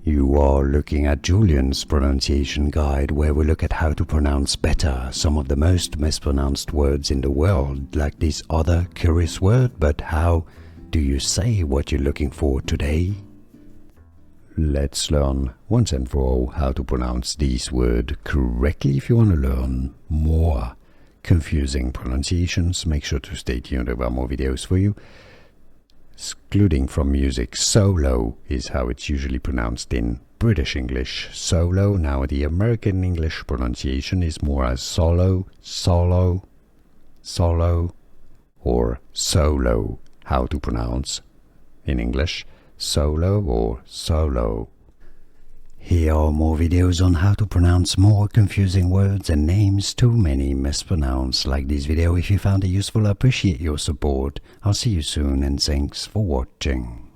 You are looking at Julian's pronunciation guide, where we look at how to pronounce better some of the most mispronounced words in the world, like this other curious word. But how do you say what you're looking for today? Let's learn once and for all how to pronounce this word correctly. If you want to learn more confusing pronunciations, make sure to stay tuned. There are more videos for you. Excluding from music, solo is how it's usually pronounced in British English. Solo. Now the American English pronunciation is more as solo, solo, solo, or solo. How to pronounce in English, solo or solo. Here are more videos on how to pronounce more confusing words and names too many mispronounced. Like this video if you found it useful. I appreciate your support. I'll see you soon and thanks for watching.